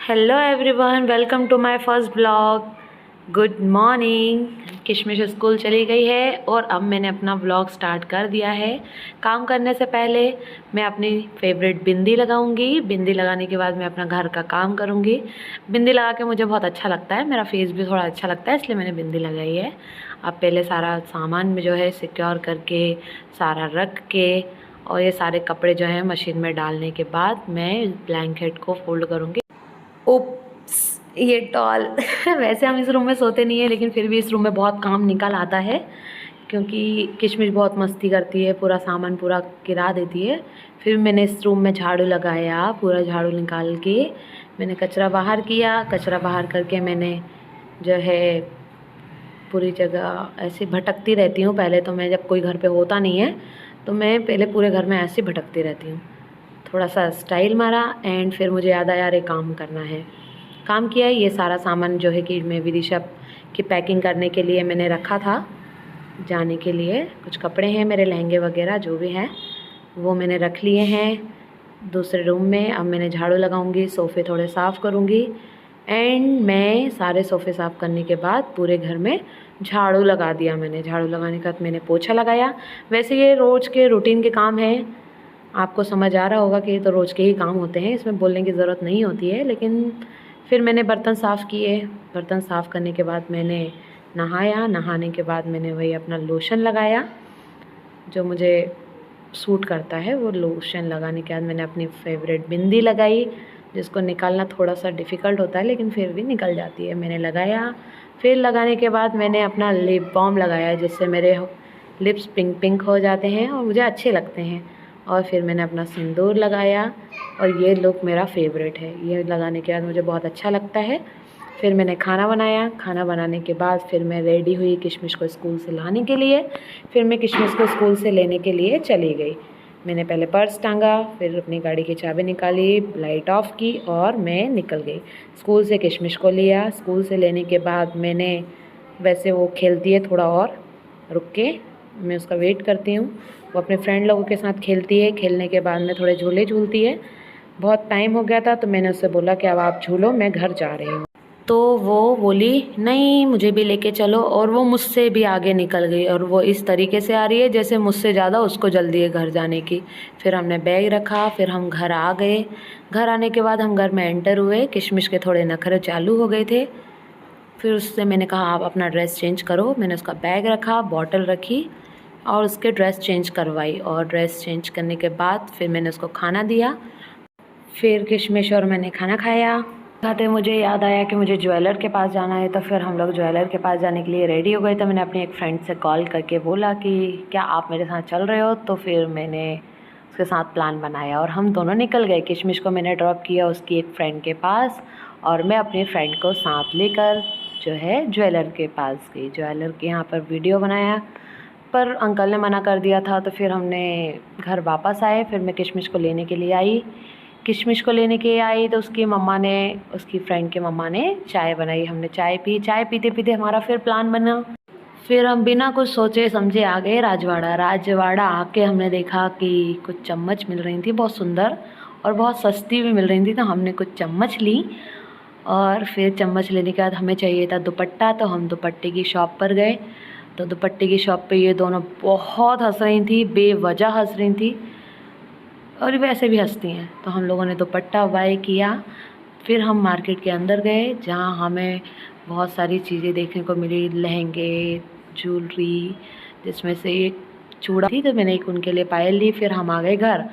Hello everyone, welcome to my first blog. Good morning. Kishmish school चली गई है और अब मैंने अपना ब्लॉग स्टार्ट कर दिया है। काम करने से पहले मैं अपनी फेवरेट बिंदी लगाऊंगी। बिंदी लगाने के बाद मैं अपना घर का काम करूंगी। बिंदी लगा के मुझे बहुत अच्छा लगता है, मेरा फेस भी थोड़ा अच्छा लगता है, इसलिए मैंने बिंदी लगाई है। अब पहले सारा सामान में जो है सिक्योर करके सारा रख के और ये सारे कपड़े जो हैं मशीन में डालने के बाद मैं ब्लैंकेट को फोल्ड करूँगी। ओप्स, ये टॉल वैसे हम इस रूम में सोते नहीं है, लेकिन फिर भी इस रूम में बहुत काम निकल आता है क्योंकि किशमिश बहुत मस्ती करती है, पूरा सामान पूरा गिरा देती है। फिर मैंने इस रूम में झाड़ू लगाया, पूरा झाड़ू निकाल के मैंने कचरा बाहर किया। कचरा बाहर करके मैंने जो है पूरी जगह ऐसे भटकती रहती हूँ। पहले तो मैं जब कोई घर पे होता नहीं है तो मैं पहले पूरे घर में ऐसे भटकती रहती हूँ। थोड़ा सा स्टाइल मारा एंड फिर मुझे याद आया अरे काम करना है। काम किया। ये सारा सामान जो है कि मैं विदिशा की पैकिंग करने के लिए मैंने रखा था, जाने के लिए। कुछ कपड़े हैं मेरे, लहंगे वगैरह जो भी हैं वो मैंने रख लिए हैं दूसरे रूम में। अब मैंने झाड़ू लगाऊंगी, सोफ़े थोड़े साफ़ करूंगी एंड मैं सारे सोफ़े साफ़ करने के बाद पूरे घर में झाड़ू लगा दिया। मैंने झाड़ू लगाने के बाद मैंने पोछा लगाया। वैसे ये रोज़ के रूटीन के काम हैं, आपको समझ आ रहा होगा कि ये तो रोज़ के ही काम होते हैं, इसमें बोलने की ज़रूरत नहीं होती है। लेकिन फिर मैंने बर्तन साफ़ किए। बर्तन साफ़ करने के बाद मैंने नहाया। नहाने के बाद मैंने वही अपना लोशन लगाया जो मुझे सूट करता है, वो लोशन लगाने के बाद मैंने अपनी फेवरेट बिंदी लगाई, जिसको निकालना थोड़ा सा डिफ़िकल्ट होता है लेकिन फिर भी निकल जाती है। मैंने लगाया। फिर लगाने के बाद मैंने अपना लिप बाम लगाया, जिससे मेरे लिप्स पिंक पिंक हो जाते हैं और मुझे अच्छे लगते हैं। और फिर मैंने अपना सिंदूर लगाया और ये लुक मेरा फेवरेट है। ये लगाने के बाद मुझे बहुत अच्छा लगता है। फिर मैंने खाना बनाया। खाना बनाने के बाद फिर मैं रेडी हुई किशमिश को स्कूल से लाने के लिए। फिर मैं किशमिश को स्कूल से लेने के लिए चली गई। मैंने पहले पर्स टांगा, फिर अपनी गाड़ी की चाबी निकाली, लाइट ऑफ की और मैं निकल गई। स्कूल से किशमिश को लिया। स्कूल से लेने के बाद मैंने, वैसे वो खेलती है थोड़ा और रुक के, मैं उसका वेट करती हूँ। वो अपने फ्रेंड लोगों के साथ खेलती है। खेलने के बाद में थोड़े झूले झूलती है। बहुत टाइम हो गया था तो मैंने उससे बोला कि अब आप झूलो, मैं घर जा रही हूँ। तो वो बोली नहीं मुझे भी लेके चलो, और वो मुझसे भी आगे निकल गई और वो इस तरीके से आ रही है जैसे मुझसे ज़्यादा उसको जल्दी है घर जाने की। फिर हमने बैग रखा, फिर हम घर आ गए। घर आने के बाद हम घर में एंटर हुए। किशमिश के थोड़े नखरे चालू हो गए थे। फिर उससे मैंने कहा आप अपना ड्रेस चेंज करो। मैंने उसका बैग रखा, बॉटल रखी और उसके ड्रेस चेंज करवाई। और ड्रेस चेंज करने के बाद फिर मैंने उसको खाना दिया। फिर किशमिश और मैंने खाना खाया। खाते मुझे याद आया कि मुझे ज्वेलर के पास जाना है, तो फिर हम लोग ज्वेलर के पास जाने के लिए रेडी हो गए। तो मैंने अपनी एक फ्रेंड से कॉल करके बोला कि क्या आप मेरे साथ चल रहे हो। तो फिर मैंने उसके साथ प्लान बनाया और हम दोनों निकल गए। किशमिश को मैंने ड्रॉप किया उसकी एक फ्रेंड के पास और मैं अपनी फ्रेंड को साथ लेकर जो है ज्वेलर के पास गई। ज्वेलर के यहाँ पर वीडियो बनाया, पर अंकल ने मना कर दिया था। तो फिर हमने घर वापस आए। फिर मैं किशमिश को लेने के लिए आई। किशमिश को लेने के आई तो उसकी मम्मा ने, उसकी फ्रेंड के मम्मा ने चाय बनाई। हमने चाय पी। चाय पीते पीते हमारा फिर प्लान बना। फिर हम बिना कुछ सोचे समझे आ गए राजवाड़ा। राजवाड़ा आके हमने देखा कि कुछ चम्मच मिल रही थी बहुत सुंदर और बहुत सस्ती भी मिल रही थी। तो हमने कुछ चम्मच ली और फिर चम्मच लेने के बाद हमें चाहिए था दुपट्टा। तो हम दुपट्टे की शॉप पर गए। तो दुपट्टे की शॉप पे ये दोनों बहुत हंस रही थी, बेवजह हंस रही थी और वैसे भी हंसती हैं। तो हम लोगों ने दुपट्टा बाय किया। फिर हम मार्केट के अंदर गए जहाँ हमें बहुत सारी चीज़ें देखने को मिली, लहंगे, ज्वेलरी, जिसमें से एक चूड़ा थी तो मैंने एक उनके लिए पायल ली। फिर हम आ गए घर।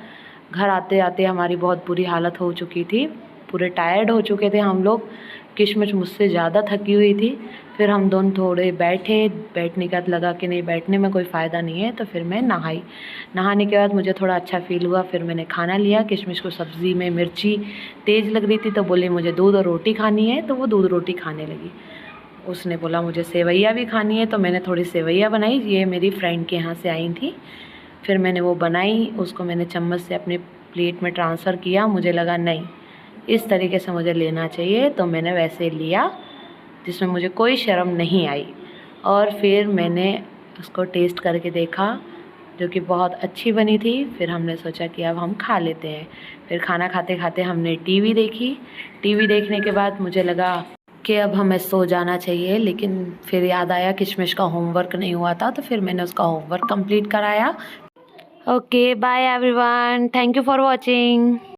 घर आते आते हमारी बहुत बुरी हालत हो चुकी थी, पूरे टायर्ड हो चुके थे हम लोग। किशमिश मुझसे ज़्यादा थकी हुई थी। फिर हम दोनों थोड़े बैठे। बैठने के बाद लगा कि नहीं, बैठने में कोई फ़ायदा नहीं है, तो फिर मैं नहाई। नहाने के बाद मुझे थोड़ा अच्छा फ़ील हुआ। फिर मैंने खाना लिया। किशमिश को सब्ज़ी में मिर्ची तेज़ लग रही थी तो बोली मुझे दूध और रोटी खानी है, तो वो दूध रोटी खाने लगी। उसने बोला मुझे सेवैया भी खानी है, तो मैंने थोड़ी सेवैया बनाई। ये मेरी फ्रेंड के यहाँ से आई थी। फिर मैंने वो बनाई, उसको मैंने चम्मच से अपने प्लेट में ट्रांसफ़र किया। मुझे लगा नहीं, इस तरीके से मुझे लेना चाहिए, तो मैंने वैसे लिया जिसमें मुझे कोई शर्म नहीं आई। और फिर मैंने उसको टेस्ट करके देखा। जो कि बहुत अच्छी बनी थी। फिर हमने सोचा कि अब हम खा लेते हैं। फिर खाना खाते खाते हमने टीवी देखी। टीवी देखने के बाद मुझे लगा कि अब हमें सो जाना चाहिए, लेकिन फिर याद आया किशमिश का होमवर्क नहीं हुआ था, तो फिर मैंने उसका होमवर्क कंप्लीट कराया। Okay bye everyone, thank you for watching.